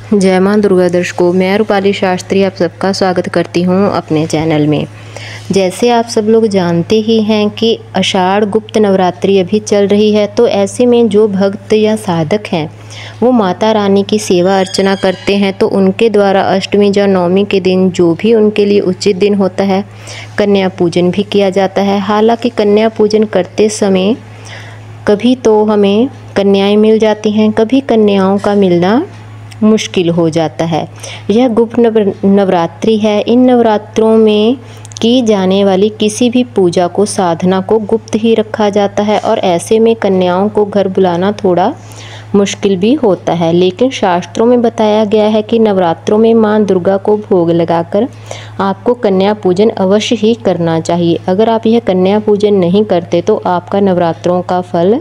जय मां दुर्गा दर्शकों, मैं रूपाली शास्त्री आप सबका स्वागत करती हूं अपने चैनल में। जैसे आप सब लोग जानते ही हैं कि आषाढ़ गुप्त नवरात्रि अभी चल रही है, तो ऐसे में जो भक्त या साधक हैं वो माता रानी की सेवा अर्चना करते हैं, तो उनके द्वारा अष्टमी या नवमी के दिन जो भी उनके लिए उचित दिन होता है, कन्या पूजन भी किया जाता है। हालांकि कन्या पूजन करते समय कभी तो हमें कन्याएं मिल जाती हैं, कभी कन्याओं का मिलना मुश्किल हो जाता है। यह गुप्त नवरात्रि है। इन नवरात्रों में की जाने वाली किसी भी पूजा को, साधना को गुप्त ही रखा जाता है और ऐसे में कन्याओं को घर बुलाना थोड़ा मुश्किल भी होता है। लेकिन शास्त्रों में बताया गया है कि नवरात्रों में मां दुर्गा को भोग लगाकर आपको कन्या पूजन अवश्य ही करना चाहिए। अगर आप यह कन्या पूजन नहीं करते तो आपका नवरात्रों का फल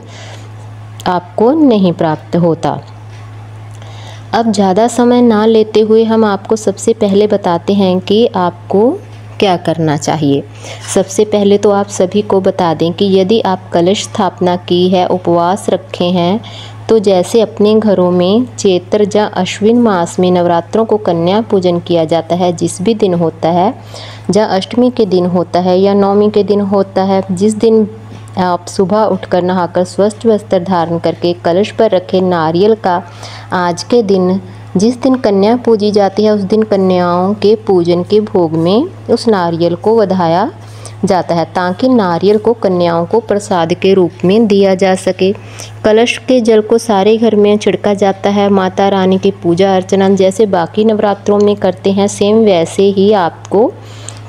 आपको नहीं प्राप्त होता। अब ज़्यादा समय ना लेते हुए हम आपको सबसे पहले बताते हैं कि आपको क्या करना चाहिए। सबसे पहले तो आप सभी को बता दें कि यदि आप कलश स्थापना की है, उपवास रखे हैं, तो जैसे अपने घरों में चैत्र या अश्विन मास में नवरात्रों को कन्या पूजन किया जाता है, जिस भी दिन होता है, या अष्टमी के दिन होता है या नवमी के दिन होता है, जिस दिन आप सुबह उठकर नहाकर स्वच्छ वस्त्र धारण करके कलश पर रखे नारियल का आज के दिन, जिस दिन कन्या पूजी जाती है, उस दिन कन्याओं के पूजन के भोग में उस नारियल को वधाया जाता है, ताकि नारियल को कन्याओं को प्रसाद के रूप में दिया जा सके। कलश के जल को सारे घर में छिड़का जाता है। माता रानी की पूजा अर्चना जैसे बाकी नवरात्रों में करते हैं, सेम वैसे ही आपको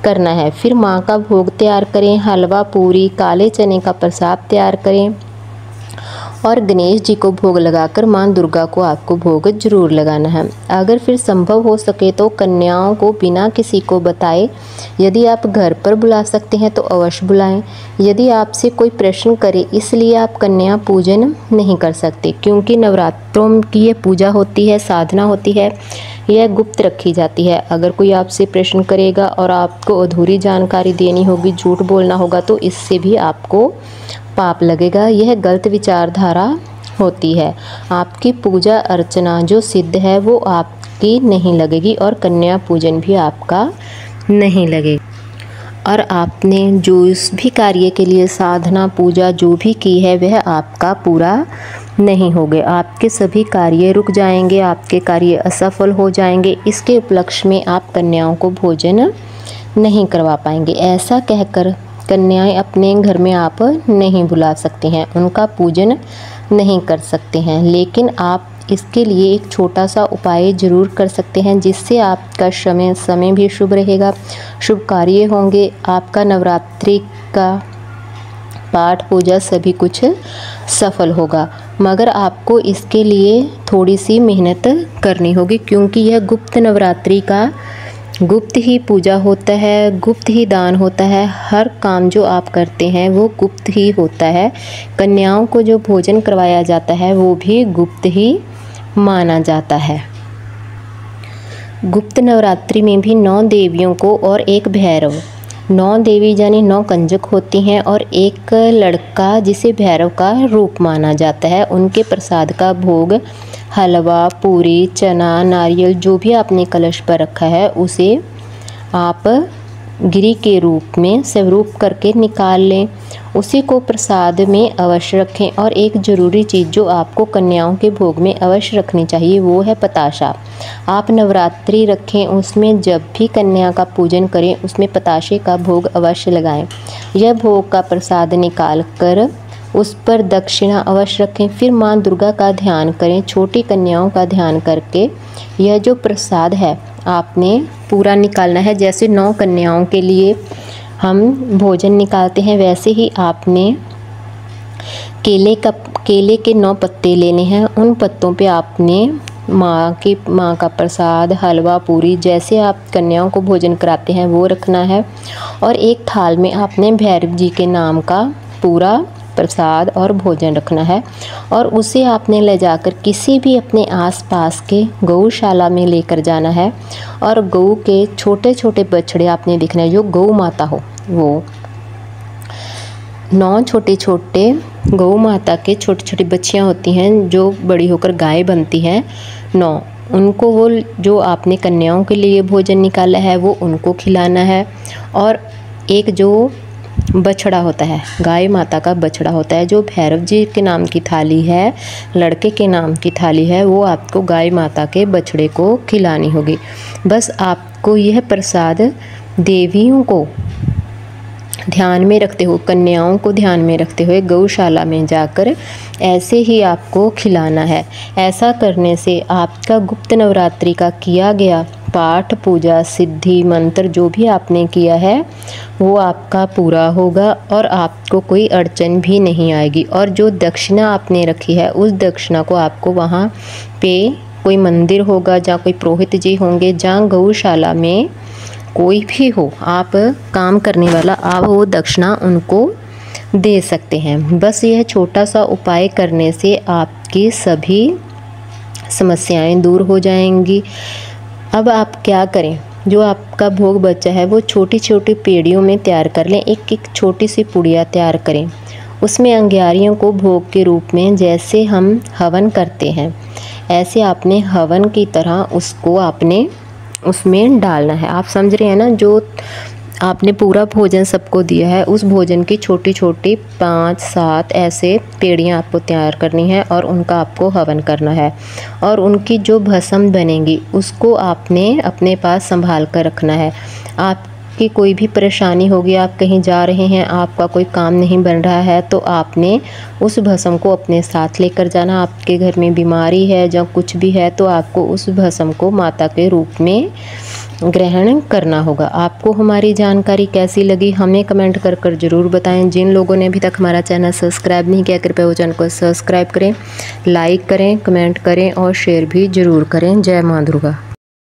करना है। फिर माँ का भोग तैयार करें, हलवा, पूरी, काले चने का प्रसाद तैयार करें और गणेश जी को भोग लगाकर माँ दुर्गा को आपको भोग जरूर लगाना है। अगर फिर संभव हो सके तो कन्याओं को बिना किसी को बताए यदि आप घर पर बुला सकते हैं तो अवश्य बुलाएं। यदि आपसे कोई प्रश्न करे इसलिए आप कन्या पूजन नहीं कर सकते, क्योंकि नवरात्रों की ये पूजा होती है, साधना होती है, यह गुप्त रखी जाती है। अगर कोई आपसे प्रश्न करेगा और आपको अधूरी जानकारी देनी होगी, झूठ बोलना होगा, तो इससे भी आपको पाप लगेगा। यह गलत विचारधारा होती है। आपकी पूजा अर्चना जो सिद्ध है वो आपकी नहीं लगेगी और कन्या पूजन भी आपका नहीं लगेगा। और आपने जो इस भी कार्य के लिए साधना पूजा जो भी की है वह आपका पूरा नहीं होगा। आपके सभी कार्य रुक जाएंगे, आपके कार्य असफल हो जाएंगे। इसके उपलक्ष्य में आप कन्याओं को भोजन नहीं करवा पाएंगे। ऐसा कहकर कन्याएं अपने घर में आप नहीं बुला सकते हैं, उनका पूजन नहीं कर सकते हैं। लेकिन आप इसके लिए एक छोटा सा उपाय ज़रूर कर सकते हैं, जिससे आपका समय भी शुभ रहेगा, शुभ कार्य होंगे, आपका नवरात्रि का पाठ पूजा सभी कुछ सफल होगा। मगर आपको इसके लिए थोड़ी सी मेहनत करनी होगी, क्योंकि यह गुप्त नवरात्रि का गुप्त ही पूजा होता है, गुप्त ही दान होता है। हर काम जो आप करते हैं वो गुप्त ही होता है। कन्याओं को जो भोजन करवाया जाता है वो भी गुप्त ही माना जाता है। गुप्त नवरात्रि में भी 9 देवियों को और एक भैरव, 9 देवी यानी 9 कंजक होती हैं और एक लड़का जिसे भैरव का रूप माना जाता है। उनके प्रसाद का भोग हलवा, पूरी, चना, नारियल जो भी आपने कलश पर रखा है उसे आप गिरी के रूप में स्वरूप करके निकाल लें। उसी को प्रसाद में अवश्य रखें। और एक ज़रूरी चीज़ जो आपको कन्याओं के भोग में अवश्य रखनी चाहिए वो है पताशा। आप नवरात्रि रखें, उसमें जब भी कन्या का पूजन करें उसमें पताशे का भोग अवश्य लगाएं। यह भोग का प्रसाद निकाल कर उस पर दक्षिणा अवश्य रखें। फिर माँ दुर्गा का ध्यान करें, छोटी कन्याओं का ध्यान करके यह जो प्रसाद है आपने पूरा निकालना है। जैसे 9 कन्याओं के लिए हम भोजन निकालते हैं, वैसे ही आपने केले के 9 पत्ते लेने हैं। उन पत्तों पे आपने माँ का प्रसाद, हलवा, पूरी जैसे आप कन्याओं को भोजन कराते हैं वो रखना है। और एक थाल में आपने भैरव जी के नाम का पूरा प्रसाद और भोजन रखना है और उसे आपने ले जाकर किसी भी अपने आसपास के गौशाला में लेकर जाना है। और गऊ के छोटे छोटे बछड़े आपने देखना है, जो गौ माता हो वो 9 छोटे छोटे गौ माता के छोटी छोटी बच्चियां होती हैं जो बड़ी होकर गाय बनती हैं 9, उनको वो जो आपने कन्याओं के लिए भोजन निकाला है वो उनको खिलाना है। और एक जो बछड़ा होता है, गाय माता का बछड़ा होता है, जो भैरव जी के नाम की थाली है, लड़के के नाम की थाली है, वो आपको गाय माता के बछड़े को खिलानी होगी। बस आपको यह प्रसाद देवियों को ध्यान में रखते हुए, कन्याओं को ध्यान में रखते हुए गौशाला में जाकर ऐसे ही आपको खिलाना है। ऐसा करने से आपका गुप्त नवरात्रि का किया गया पाठ, पूजा, सिद्धि, मंत्र जो भी आपने किया है वो आपका पूरा होगा और आपको कोई अड़चन भी नहीं आएगी। और जो दक्षिणा आपने रखी है उस दक्षिणा को आपको वहाँ पे कोई मंदिर होगा, जहाँ कोई पुरोहित जी होंगे, जहाँ गौशाला में कोई भी हो, आप काम करने वाला, आप वो दक्षिणा उनको दे सकते हैं। बस यह छोटा सा उपाय करने से आपकी सभी समस्याएं दूर हो जाएंगी। अब आप क्या करें, जो आपका भोग बचा है वो छोटी छोटी पेड़ियों में तैयार कर लें। एक एक छोटी सी पुड़िया तैयार करें, उसमें अंगारियों को भोग के रूप में, जैसे हम हवन करते हैं ऐसे आपने हवन की तरह उसको आपने उसमें डालना है। आप समझ रहे हैं ना, जो आपने पूरा भोजन सबको दिया है उस भोजन की छोटी छोटी 5-7 ऐसे पेड़ियाँ आपको तैयार करनी है और उनका आपको हवन करना है। और उनकी जो भस्म बनेगी उसको आपने अपने पास संभाल कर रखना है। आपकी कोई भी परेशानी होगी, आप कहीं जा रहे हैं, आपका कोई काम नहीं बन रहा है, तो आपने उस भस्म को अपने साथ लेकर जाना। आपके घर में बीमारी है या कुछ भी है तो आपको उस भस्म को माता के रूप में ग्रहण करना होगा। आपको हमारी जानकारी कैसी लगी हमें कमेंट कर कर ज़रूर बताएं। जिन लोगों ने अभी तक हमारा चैनल सब्सक्राइब नहीं किया, कृपया वो चैनल को सब्सक्राइब करें, लाइक करें, कमेंट करें और शेयर भी ज़रूर करें। जय माँ दुर्गा।